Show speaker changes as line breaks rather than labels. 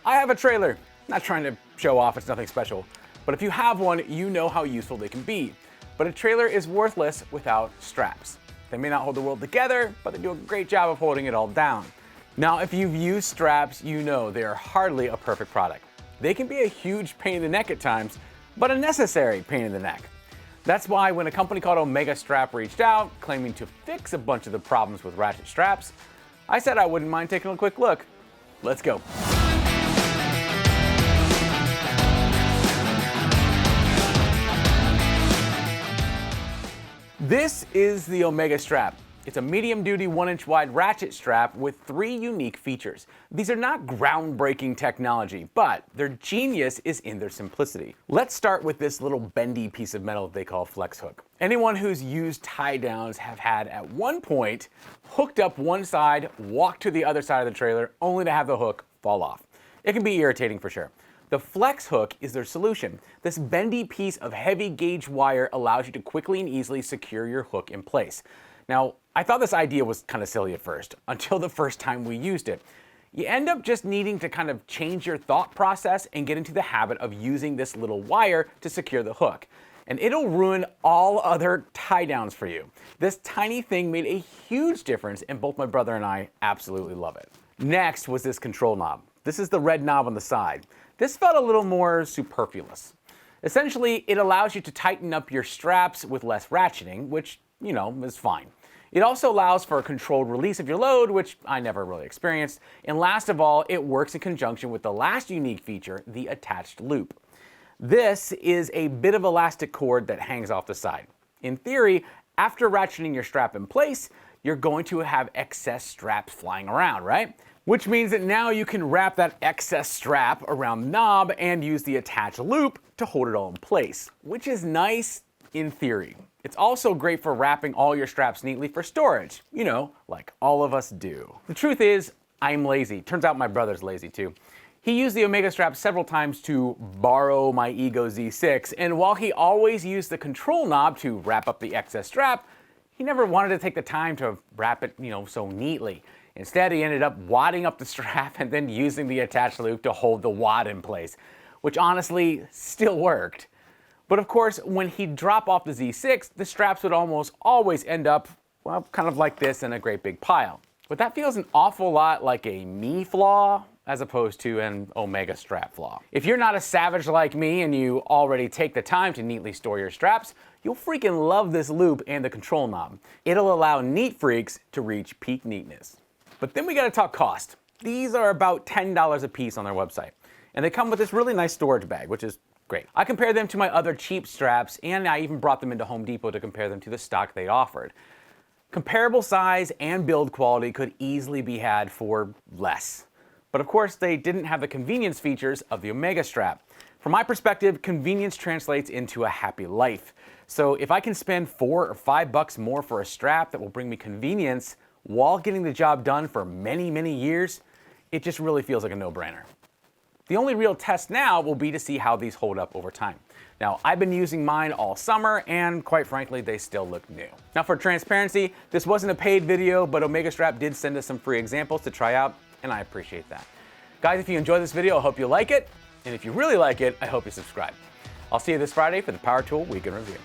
I have a trailer. Not trying to show off, it's nothing special. But if you have one, you know how useful they can be. But a trailer is worthless without straps. They may not hold the world together, but they do a great job of holding it all down. Now, if you've used straps, you know they are hardly a perfect product. They can be a huge pain in the neck at times, but a necessary pain in the neck. That's why when a company called Omega Strap reached out, claiming to fix a bunch of the problems with ratchet straps, I said I wouldn't mind taking a quick look. Let's go. This is the Omega Strap. It's a medium-duty 1-inch wide ratchet strap with 3 unique features. These are not groundbreaking technology, but their genius is in their simplicity. Let's start with this little bendy piece of metal they call flex hook. Anyone who's used tie downs have had at one point hooked up one side, walked to the other side of the trailer, only to have the hook fall off. It can be irritating for sure. The flex hook is their solution. This bendy piece of heavy gauge wire allows you to quickly and easily secure your hook in place. Now, I thought this idea was kind of silly at first, until the first time we used it. You end up just needing to kind of change your thought process and get into the habit of using this little wire to secure the hook. And it'll ruin all other tie downs for you. This tiny thing made a huge difference, and both my brother and I absolutely love it. Next was this control knob. This is the red knob on the side. This felt a little more superfluous. Essentially, it allows you to tighten up your straps with less ratcheting, which, you know, is fine. It also allows for a controlled release of your load, which I never really experienced. And last of all, it works in conjunction with the last unique feature, the attached loop. This is a bit of elastic cord that hangs off the side. In theory, after ratcheting your strap in place, you're going to have excess straps flying around, right? Which means that now you can wrap that excess strap around the knob and use the attached loop to hold it all in place, which is nice in theory. It's also great for wrapping all your straps neatly for storage, you know, like all of us do. The truth is, I'm lazy. Turns out my brother's lazy too. He used the Omega Strap several times to borrow my Ego Z6, and while he always used the control knob to wrap up the excess strap, he never wanted to take the time to wrap it, so neatly. Instead, he ended up wadding up the strap and then using the attached loop to hold the wad in place, which honestly still worked. But of course, when he'd drop off the Z6, the straps would almost always end up, well, kind of like this in a great big pile. But that feels an awful lot like a me flaw as opposed to an Omega Strap flaw. If you're not a savage like me and you already take the time to neatly store your straps, you'll freaking love this loop and the control knob. It'll allow neat freaks to reach peak neatness. But then we gotta talk cost. These are about $10 a piece on their website. And they come with this really nice storage bag, which is great. I compared them to my other cheap straps, and I even brought them into Home Depot to compare them to the stock they offered. Comparable size and build quality could easily be had for less. But of course, they didn't have the convenience features of the Omega Strap. From my perspective, convenience translates into a happy life. So if I can spend $4 or $5 more for a strap that will bring me convenience while getting the job done for many, many years, it just really feels like a no-brainer. The only real test now will be to see how these hold up over time. Now, I've been using mine all summer, and quite frankly, they still look new. Now, for transparency, this wasn't a paid video, but Omega Strap did send us some free examples to try out, and I appreciate that. Guys, if you enjoyed this video, I hope you like it, and if you really like it, I hope you subscribe. I'll see you this Friday for the Power Tool Week in Review.